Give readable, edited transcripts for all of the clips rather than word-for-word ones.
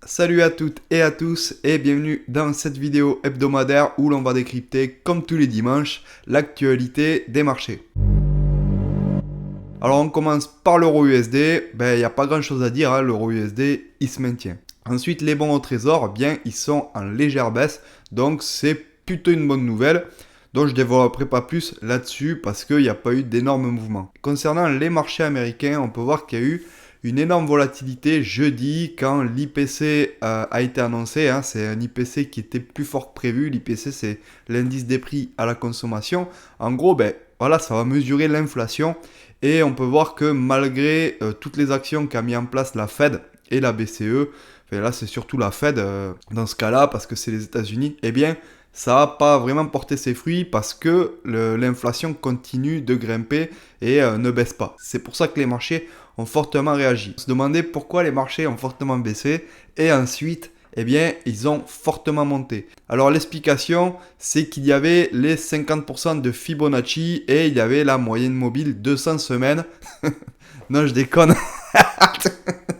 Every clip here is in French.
Salut à toutes et à tous et bienvenue dans cette vidéo hebdomadaire où l'on va décrypter, comme tous les dimanches, l'actualité des marchés. Alors on commence par l'euro USD, il n'y a pas grand chose à dire, l'euro USD il se maintient. Ensuite les bons au trésor, ils sont en légère baisse, donc c'est plutôt une bonne nouvelle. Donc je ne développerai pas plus là-dessus parce qu'il n'y a pas eu d'énormes mouvements. Concernant les marchés américains, on peut voir qu'il y a eu une énorme volatilité jeudi quand l'IPC a été annoncé. C'est un IPC qui était plus fort que prévu. L'IPC, c'est l'indice des prix à la consommation. En gros, voilà, ça va mesurer l'inflation. Et on peut voir que malgré toutes les actions qu'a mis en place la Fed et la BCE, là c'est surtout la Fed dans ce cas-là parce que c'est les États-Unis, ça n'a pas vraiment porté ses fruits parce que l'inflation continue de grimper et ne baisse pas. C'est pour ça que les marchés ont fortement réagi. On se demandait pourquoi les marchés ont fortement baissé et ensuite, ils ont fortement monté. Alors l'explication, c'est qu'il y avait les 50% de Fibonacci et il y avait la moyenne mobile 200 semaines. Non, je déconne.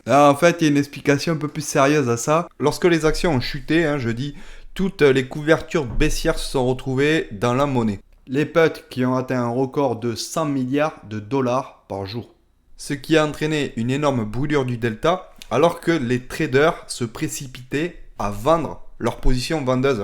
Non, en fait, il y a une explication un peu plus sérieuse à ça. Lorsque les actions ont chuté, jeudi, toutes les couvertures baissières se sont retrouvées dans la monnaie. Les puts qui ont atteint un record de 100 milliards de dollars par jour. Ce qui a entraîné une énorme brûlure du delta, alors que les traders se précipitaient à vendre leur position vendeuse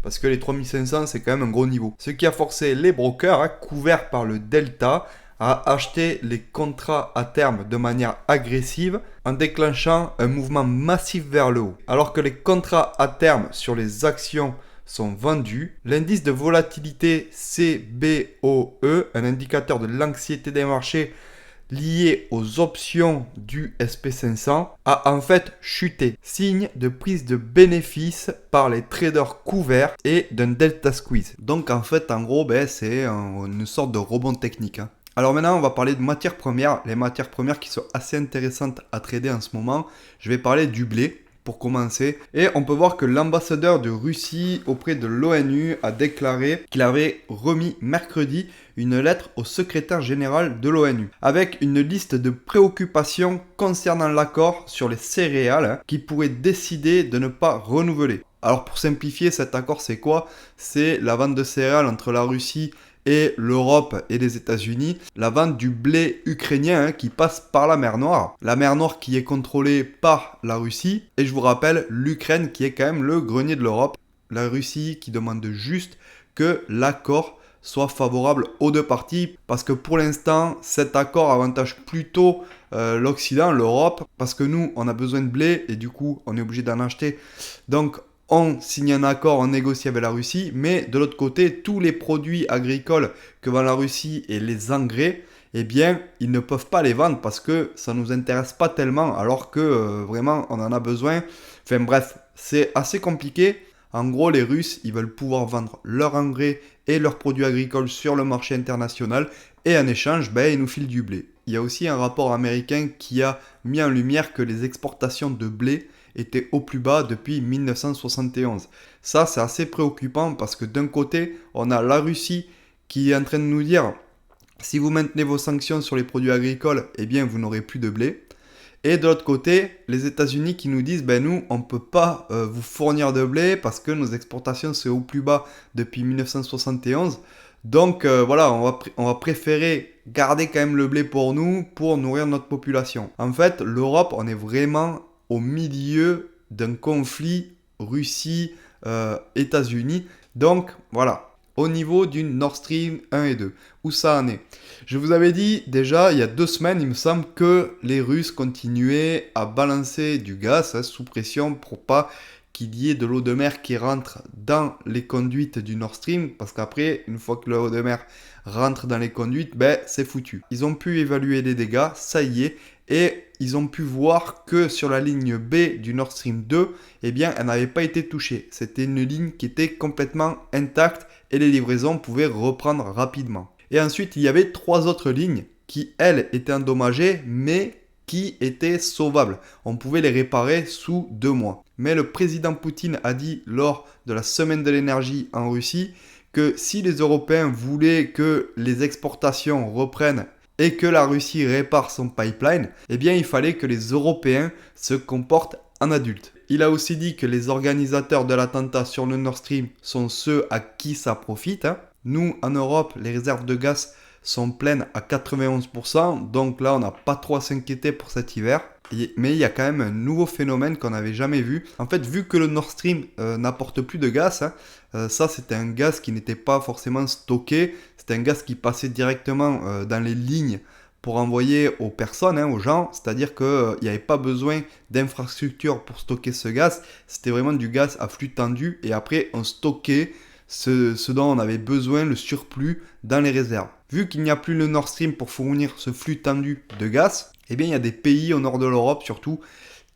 parce que les 3500 c'est quand même un gros niveau. Ce qui a forcé les brokers, couverts par le delta, à acheter les contrats à terme de manière agressive en déclenchant un mouvement massif vers le haut. Alors que les contrats à terme sur les actions sont vendus, l'indice de volatilité CBOE, un indicateur de l'anxiété des marchés lié aux options du SP500, a en fait chuté, signe de prise de bénéfices par les traders couverts et d'un delta squeeze. Donc en fait, en gros, c'est une sorte de rebond technique. Alors maintenant, on va parler de matières premières, les matières premières qui sont assez intéressantes à trader en ce moment. Je vais parler du blé pour commencer. Et on peut voir que l'ambassadeur de Russie auprès de l'ONU a déclaré qu'il avait remis mercredi une lettre au secrétaire général de l'ONU avec une liste de préoccupations concernant l'accord sur les céréales qui pourrait décider de ne pas renouveler. Alors pour simplifier, cet accord c'est quoi? C'est la vente de céréales entre la Russie et l'Europe et les États-Unis, la vente du blé ukrainien qui passe par la mer Noire. La mer Noire qui est contrôlée par la Russie. Et je vous rappelle, l'Ukraine qui est quand même le grenier de l'Europe. La Russie qui demande juste que l'accord soit favorable aux deux parties. Parce que pour l'instant, cet accord avantage plutôt l'Occident, l'Europe. Parce que nous, on a besoin de blé et du coup, on est obligé d'en acheter. Donc, on signe un accord, on négocie avec la Russie, mais de l'autre côté, tous les produits agricoles que vend la Russie et les engrais, ils ne peuvent pas les vendre parce que ça ne nous intéresse pas tellement, alors que vraiment, on en a besoin. Enfin bref, c'est assez compliqué. En gros, les Russes, ils veulent pouvoir vendre leurs engrais et leurs produits agricoles sur le marché international et en échange, ils nous filent du blé. Il y a aussi un rapport américain qui a mis en lumière que les exportations de blé était au plus bas depuis 1971. Ça, c'est assez préoccupant parce que d'un côté, on a la Russie qui est en train de nous dire si vous maintenez vos sanctions sur les produits agricoles, vous n'aurez plus de blé. Et de l'autre côté, les États-Unis qui nous disent nous, on ne peut pas vous fournir de blé parce que nos exportations sont au plus bas depuis 1971. Donc voilà, on va préférer garder quand même le blé pour nous pour nourrir notre population. En fait, l'Europe, on est vraiment au milieu d'un conflit Russie-États-Unis. Donc voilà, au niveau du Nord Stream 1 et 2, où ça en est. Je vous avais dit déjà, il y a 2 semaines, il me semble que les Russes continuaient à balancer du gaz sous pression pour pas qu'il y ait de l'eau de mer qui rentre dans les conduites du Nord Stream, parce qu'après, une fois que l'eau de mer rentre dans les conduites, c'est foutu. Ils ont pu évaluer les dégâts, ça y est, et ils ont pu voir que sur la ligne B du Nord Stream 2, elle n'avait pas été touchée. C'était une ligne qui était complètement intacte et les livraisons pouvaient reprendre rapidement. Et ensuite, il y avait 3 autres lignes qui, elles, étaient endommagées, mais qui étaient sauvables. On pouvait les réparer sous 2 mois. Mais le président Poutine a dit lors de la semaine de l'énergie en Russie que si les Européens voulaient que les exportations reprennent et que la Russie répare son pipeline, il fallait que les Européens se comportent en adultes. Il a aussi dit que les organisateurs de l'attentat sur le Nord Stream sont ceux à qui ça profite. Nous, en Europe, les réserves de gaz sont pleines à 91%, donc là, on n'a pas trop à s'inquiéter pour cet hiver. Mais il y a quand même un nouveau phénomène qu'on n'avait jamais vu. En fait, vu que le Nord Stream n'apporte plus de gaz, ça c'était un gaz qui n'était pas forcément stocké, c'était un gaz qui passait directement dans les lignes pour envoyer aux personnes, aux gens, c'est-à-dire qu'il n'y avait pas besoin d'infrastructure pour stocker ce gaz, c'était vraiment du gaz à flux tendu et après on stockait ce dont on avait besoin, le surplus, dans les réserves. Vu qu'il n'y a plus le Nord Stream pour fournir ce flux tendu de gaz, eh bien il y a des pays au nord de l'Europe surtout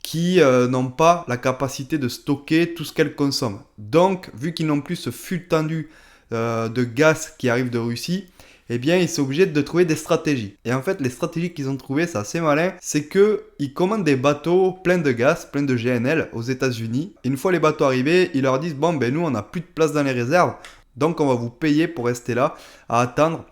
qui n'ont pas la capacité de stocker tout ce qu'elles consomment. Donc, vu qu'ils n'ont plus ce flux tendu de gaz qui arrive de Russie, eh bien, ils sont obligés de trouver des stratégies. Et en fait, les stratégies qu'ils ont trouvées, c'est assez malin, c'est qu'ils commandent des bateaux pleins de gaz, pleins de GNL aux États-Unis. Une fois les bateaux arrivés, ils leur disent, bon, ben nous, on n'a plus de place dans les réserves, donc on va vous payer pour rester là, à attendre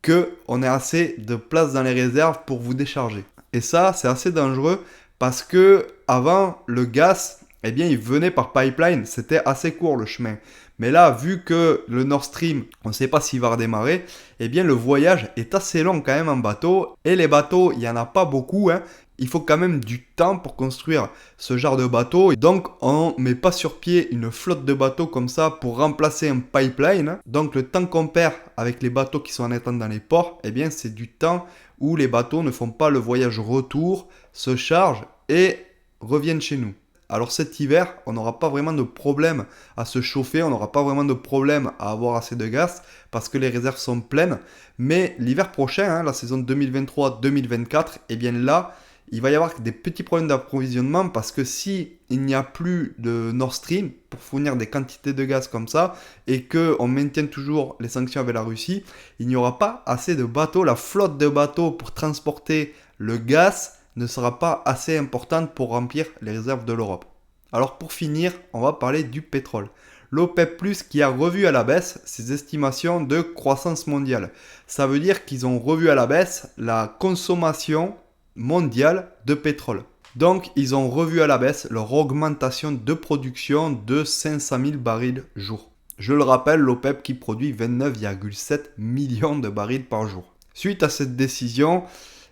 qu'on ait assez de place dans les réserves pour vous décharger. Et ça, c'est assez dangereux parce que avant, le gaz, eh bien, il venait par pipeline, c'était assez court le chemin. Mais là, vu que le Nord Stream, on ne sait pas s'il va redémarrer, eh bien le voyage est assez long quand même en bateau. Et les bateaux, il n'y en a pas beaucoup. Il faut quand même du temps pour construire ce genre de bateau. Donc on ne met pas sur pied une flotte de bateaux comme ça pour remplacer un pipeline. Donc le temps qu'on perd avec les bateaux qui sont en attente dans les ports, eh bien c'est du temps où les bateaux ne font pas le voyage retour, se chargent et reviennent chez nous. Alors cet hiver, on n'aura pas vraiment de problème à se chauffer, on n'aura pas vraiment de problème à avoir assez de gaz parce que les réserves sont pleines. Mais l'hiver prochain, la saison 2023-2024, eh bien là, il va y avoir des petits problèmes d'approvisionnement parce que si il n'y a plus de Nord Stream pour fournir des quantités de gaz comme ça et qu'on maintient toujours les sanctions avec la Russie, il n'y aura pas assez de bateaux, la flotte de bateaux pour transporter le gaz ne sera pas assez importante pour remplir les réserves de l'Europe. Alors pour finir, on va parler du pétrole. L'OPEP+, qui a revu à la baisse ses estimations de croissance mondiale. Ça veut dire qu'ils ont revu à la baisse la consommation mondiale de pétrole. Donc ils ont revu à la baisse leur augmentation de production de 500 000 barils jour. Je le rappelle, l'OPEP qui produit 29,7 millions de barils par jour. Suite à cette décision,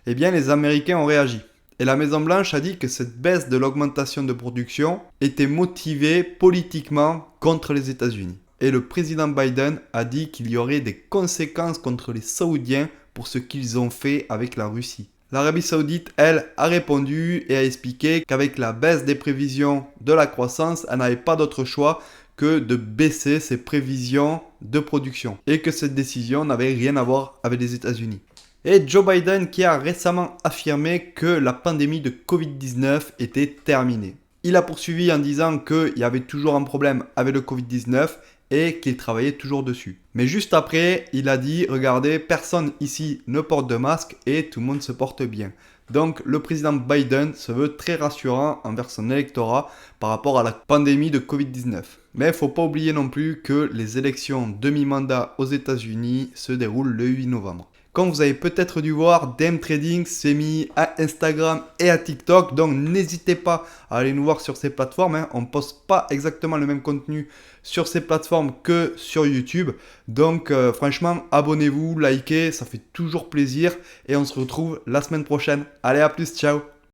eh bien les Américains ont réagi. Et la Maison-Blanche a dit que cette baisse de l'augmentation de production était motivée politiquement contre les États-Unis. Et le président Biden a dit qu'il y aurait des conséquences contre les Saoudiens pour ce qu'ils ont fait avec la Russie. L'Arabie Saoudite, elle, a répondu et a expliqué qu'avec la baisse des prévisions de la croissance, elle n'avait pas d'autre choix que de baisser ses prévisions de production. Et que cette décision n'avait rien à voir avec les États-Unis. Et Joe Biden qui a récemment affirmé que la pandémie de Covid-19 était terminée. Il a poursuivi en disant qu'il y avait toujours un problème avec le Covid-19 et qu'il travaillait toujours dessus. Mais juste après, il a dit, regardez, personne ici ne porte de masque et tout le monde se porte bien. Donc le président Biden se veut très rassurant envers son électorat par rapport à la pandémie de Covid-19. Mais il ne faut pas oublier non plus que les élections demi-mandat aux États-Unis se déroulent le 8 novembre. Comme vous avez peut-être dû voir, DM Trading s'est mis à Instagram et à TikTok. Donc n'hésitez pas à aller nous voir sur ces plateformes. On ne poste pas exactement le même contenu sur ces plateformes que sur YouTube. Donc franchement, abonnez-vous, likez, ça fait toujours plaisir. Et on se retrouve la semaine prochaine. Allez, à plus, ciao!